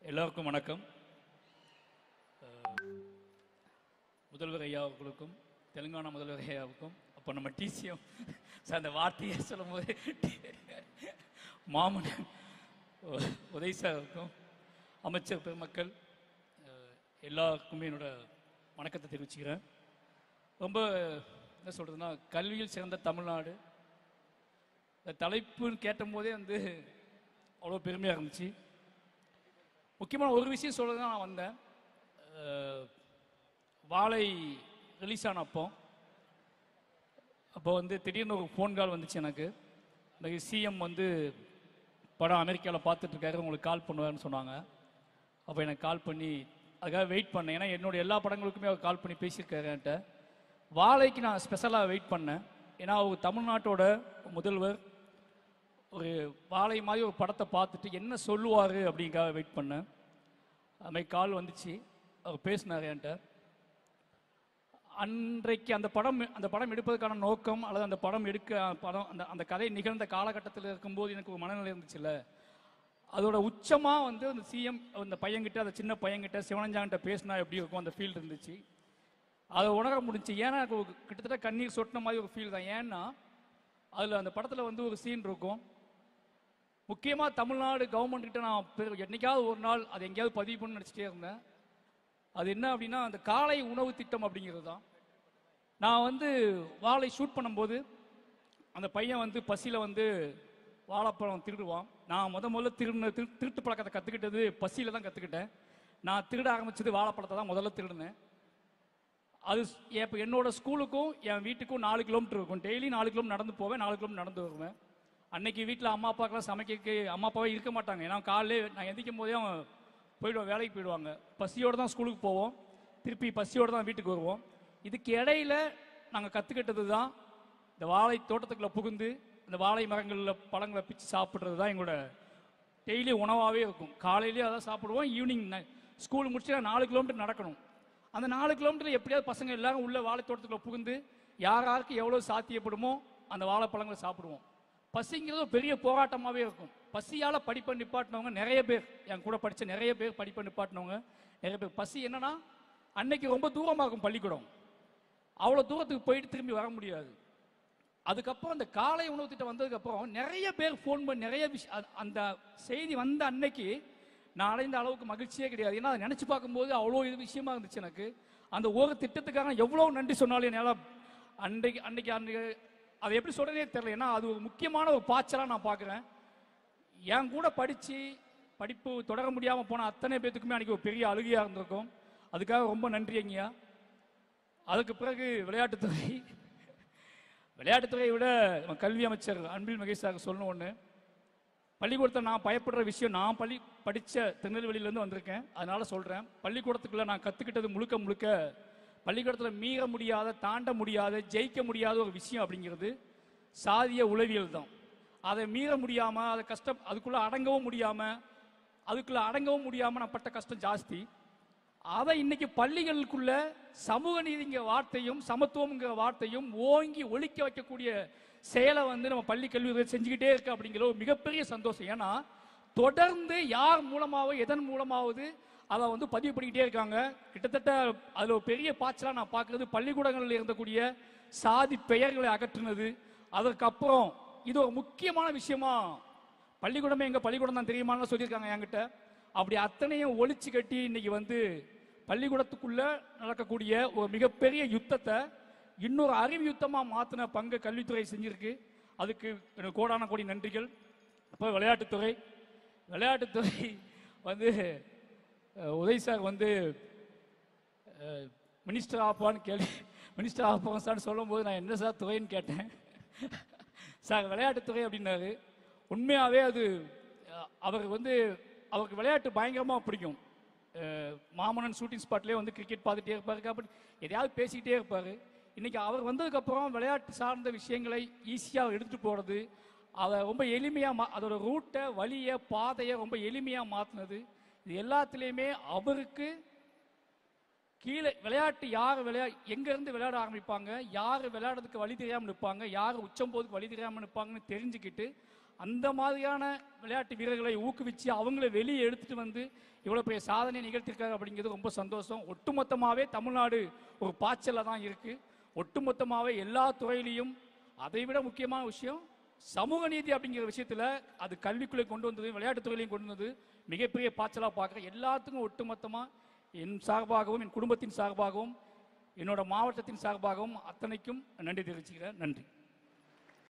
எல்லோருக்கும் வணக்கம். முதல்வர் ஐயாவுக்கும் தெலுங்கானா முதல்வர் ஐயாவுக்கும் அப்போ நம்ம டிசிஎம் அந்த வார்த்தையை சொல்லும் போது மாமன் உதய் சாருக்கும் அமைச்சர் பெருமக்கள் எல்லாருக்குமே என்னோட வணக்கத்தை தெரிவிச்சுக்கிறேன். ரொம்ப என்ன சொல்கிறதுனா, கல்வியில் சிறந்த தமிழ்நாடு இந்த தலைப்புன்னு கேட்டபோதே அவ்வளோ பெருமையாக இருந்துச்சு. முக்கியமான ஒரு விஷயம் சொல்ல தான் நான் வந்தேன். வாழை ரிலீஸ் ஆன அப்போ திடீர்னு ஒரு ஃபோன் கால் வந்துச்சு எனக்கு. இந்த சிஎம் படம் அமெரிக்காவில் பார்த்துட்ருக்காரு, உங்களுக்கு கால் பண்ணுவாருன்னு சொன்னாங்க. அப்போ எனக்கு கால் பண்ணி அதுக்காக வெயிட் பண்ணேன். ஏன்னா என்னோடய எல்லா படங்களுக்குமே அவர் கால் பண்ணி பேசியிருக்காரு என்கிட்ட. வாழைக்கு நான் ஸ்பெஷலாக வெயிட் பண்ணேன். ஏன்னா அவர் தமிழ்நாட்டோட முதல்வர் ஒரு வாழை மாதிரி ஒரு படத்தை பார்த்துட்டு என்ன சொல்லுவார் அப்படிங்காக வெயிட் பண்ணேன். அதுமாதிரி கால் வந்துச்சு, அவர் பேசினார் என்கிட்ட. அன்றைக்கு அந்த படம் எடுப்பதற்கான நோக்கம் அல்லது அந்த படம் அந்த கதை நிகழ்ந்த காலகட்டத்தில் இருக்கும்போது எனக்கு ஒரு மனநிலை இருந்துச்சுல்ல, அதோட உச்சமாக அந்த சிஎம் அந்த பையன்கிட்ட, அந்த சின்ன பையன்கிட்ட சிவனஞ்சாங்கிட்ட பேசினா எப்படி இருக்கும் அந்த ஃபீல் இருந்துச்சு. அதை உணர முடிஞ்சு. ஏன்னா எனக்கு கிட்டத்தட்ட கண்ணீர் சொட்டின மாதிரி ஒரு ஃபீல் தான். ஏன்னா அதில் அந்த படத்தில் ஒரு சீன் இருக்கும். முக்கியமாக தமிழ்நாடு கவர்மெண்ட்கிட்ட நான் என்னைக்காவது ஒரு நாள் அதை எங்கேயாவது பதிவு பண்ணு நினச்சிட்டே இருந்தேன். அது என்ன அப்படின்னா, அந்த காலை உணவு திட்டம் அப்படிங்கிறது தான். நான் வாழை ஷூட் பண்ணும்போது அந்த பையன் பசியில் வாழைப்பழம் திருடுவான். நான் முதல்ல திருட்டு பழக்கத்தை கற்றுக்கிட்டது பசியில் தான் கற்றுக்கிட்டேன். நான் திருட ஆரம்பிச்சது வாழைப்பழத்தை தான் முதல்ல திருடினேன். அது இப்போ என்னோட ஸ்கூலுக்கும் என் வீட்டுக்கும் 4 கிலோமீட்டர் இருக்கும். டெய்லி 4 கிலோமீட்டர் நடந்து போவேன், 4 கிலோமீட்டர் நடந்து வருவேன். அன்னைக்கு வீட்டில் அம்மா அப்பாக்கெல்லாம் சமைக்க அம்மா அப்பாவே இருக்க மாட்டாங்க. ஏன்னா காலையில் நான் எந்திக்கும் போதே அவன் போயிடுவோம், வேலைக்கு போயிடுவாங்க. பசியோடு தான் ஸ்கூலுக்கு போவோம், திருப்பி பசியோடு தான் வீட்டுக்கு வருவோம். இதுக்கு இடையில நாங்கள் கற்றுக்கிட்டது தான் இந்த வாழை தோட்டத்துக்குள்ளே புகுந்து இந்த வாழை மரங்களில் பழங்களை பிச்சு சாப்பிட்றது தான் எங்களோட டெய்லி உணவாகவே இருக்கும். காலையிலேயே அதான் சாப்பிடுவோம். ஈவினிங் ஸ்கூல் முடிச்சு 4 கிலோமீட்டர் நடக்கணும். அந்த 4 கிலோமீட்டர் எப்படியாவது பசங்க எல்லாரும் உள்ள வாழை தோட்டத்துக்குள்ளே புகுந்து யாருக்கு எவ்வளோ சாத்தியப்படுமோ அந்த வாழைப்பழங்களை சாப்பிடுவோம். பசிங்கிறது ஒரு பெரிய போராட்டமாகவே இருக்கும். பசியால் படிப்பை நிப்பாட்டினவங்க நிறைய பேர், என் கூட படித்த நிறைய பேர் படிப்பை நிப்பாட்டினவங்க நிறைய பேர். பசி என்னன்னா, அன்னைக்கு ரொம்ப தூரமாக இருக்கும் பள்ளிக்கூடம், அவ்வளோ தூரத்துக்கு போயிட்டு திரும்பி வர முடியாது. அதுக்கப்புறம் அந்த காலை உணவு திட்டம் வந்ததுக்கப்புறம் நிறைய பேர் ஃபோன் பண்ணி நிறைய விஷயம், அந்த செய்தி வந்த அன்னைக்கு நான் அடைந்த அளவுக்கு மகிழ்ச்சியே கிடையாது. ஏன்னா அதை நினச்சி பார்க்கும்போது அவ்வளோ இது விஷயமா இருந்துச்சு எனக்கு. அந்த ஒரு திட்டத்துக்காக எவ்வளோ நன்றி சொன்னாலும் என்னால் அன்னைக்கு அதை எப்படி சொல்கிறதே தெரியல. ஏன்னா அது ஒரு முக்கியமான ஒரு பாய்ச்சலாக நான் பார்க்குறேன். என் கூட படிப்பு தொடர முடியாமல் போன அத்தனை பேத்துக்குமே அன்றைக்கி ஒரு பெரிய அழுகையாக இருந்திருக்கும். அதுக்காக ரொம்ப நன்றி ஐயா. அதுக்கு பிறகு விளையாட்டுத்துறையை விட கல்வி அமைச்சர் அன்பில் மகேஷ் சார் சொல்லணும் ஒன்று. பள்ளிக்கூடத்தை நான் பயப்படுற விஷயம், நான் படித்த திருநெல்வேலியிலேருந்து வந்திருக்கேன், அதனால் சொல்கிறேன். பள்ளிக்கூடத்துக்குள்ளே நான் கற்றுக்கிட்டது முழுக்க பள்ளிக்கூடத்தில் மீற முடியாத, தாண்ட முடியாத, ஜெயிக்க முடியாத ஒரு விஷயம் அப்படிங்கிறது சாதிய உளவியல் தான். அதை மீற முடியாமல், அதை அதுக்குள்ளே அடங்கவும் முடியாமல் நான் பட்ட கஷ்டம் ஜாஸ்தி. அதை இன்னைக்கு பள்ளிகளுக்குள்ள சமூக நீதிங்கிற வார்த்தையும் சமத்துவங்கிற வார்த்தையும் ஓங்கி ஒழிக்க வைக்கக்கூடிய செயலை நம்ம பள்ளி கல்வி செஞ்சுக்கிட்டே இருக்கு அப்படிங்கிற ஒரு மிகப்பெரிய சந்தோஷம். ஏன்னா தொடர்ந்து யார் மூலமாவது எதன் மூலமாவது அதை பதிவு பண்ணிக்கிட்டே இருக்காங்க. கிட்டத்தட்ட அதில் ஒரு பெரிய பாய்ச்சலாக நான் பார்க்குறது பள்ளிக்கூடங்களில் இருந்தக்கூடிய சாதி பெயர்களை அகற்றுனது. அதற்கப்புறம் இது ஒரு முக்கியமான விஷயமா, பள்ளிக்கூடமே எங்கள் பள்ளிக்கூடம் தான் தெரியுமான்னு சொல்லியிருக்காங்க என்கிட்ட. அப்படி அத்தனையும் ஒழிச்சு கட்டி இன்னைக்கு பள்ளிக்கூடத்துக்குள்ள நடக்கக்கூடிய ஒரு மிகப்பெரிய யுத்தத்தை இன்னொரு அறிவு யுத்தமாக மாற்றின பங்கு கல்வித்துறை செஞ்சிருக்கு. அதுக்கு எனக்கு கோடான கோடி நன்றிகள். இப்போ விளையாட்டுத்துறை உதய் சார் மினிஸ்டர் ஆப்பான்னு சார் சொல்லும்போது நான் என்ன சார் துறைன்னு கேட்டேன். சார் விளையாட்டுத்துறை அப்படின்னாரு. உண்மையாகவே அது அவருக்கு விளையாட்டு பயங்கரமாக பிடிக்கும். மாமன்னன் ஷூட்டிங் ஸ்பாட்லேயே கிரிக்கெட் பார்த்துட்டே இருப்பார், அப்படி எதையாவது பேசிக்கிட்டே இருப்பார். இன்றைக்கி அவர் வந்ததுக்கப்புறம் விளையாட்டு சார்ந்த விஷயங்களை ஈஸியாக எடுத்துகிட்டு போகிறது, அதை ரொம்ப எளிமையாக அதோட ரூட்டை, வழியை, பாதையை ரொம்ப எளிமையாக மாற்றினது, இது எல்லாத்துலேயுமே அவருக்கு கீழே விளையாட்டு யார் எங்கேருந்து விளையாட ஆரம்பிப்பாங்க, யார் விளையாடுறதுக்கு வழி தெரியாமல் நிற்பாங்க, யார் உச்சம் போதுக்கு வழி தெரியாமல் நிற்பாங்கன்னு தெரிஞ்சுக்கிட்டு அந்த மாதிரியான விளையாட்டு வீரர்களை ஊக்குவிச்சு அவங்கள வெளியே எடுத்துட்டு வந்து இவ்வளோ பெரிய சாதனை நிகழ்த்திருக்காங்க அப்படிங்கிறது ரொம்ப சந்தோஷம். ஒட்டுமொத்தமாகவே தமிழ்நாடு ஒரு பாய்ச்சலில் தான் இருக்குது. ஒட்டுமொத்தமாகவே எல்லா துறையிலையும் அதை விட முக்கியமான விஷயம் சமூக நீதி அப்படிங்கிற விஷயத்தில் அது கல்விக்குள்ளே கொண்டு வந்தது, விளையாட்டுத்துறையிலையும் கொண்டு வந்தது மிகப்பெரிய பாய்ச்சலாக பார்க்குறேன். எல்லாத்துக்கும் ஒட்டுமொத்தமாக என் சார்பாகவும் என் குடும்பத்தின் சார்பாகவும் என்னோட மாவட்டத்தின் சார்பாகவும் அத்தனைக்கும் நன்றி தெரிவிச்சுக்கிறேன். நன்றி.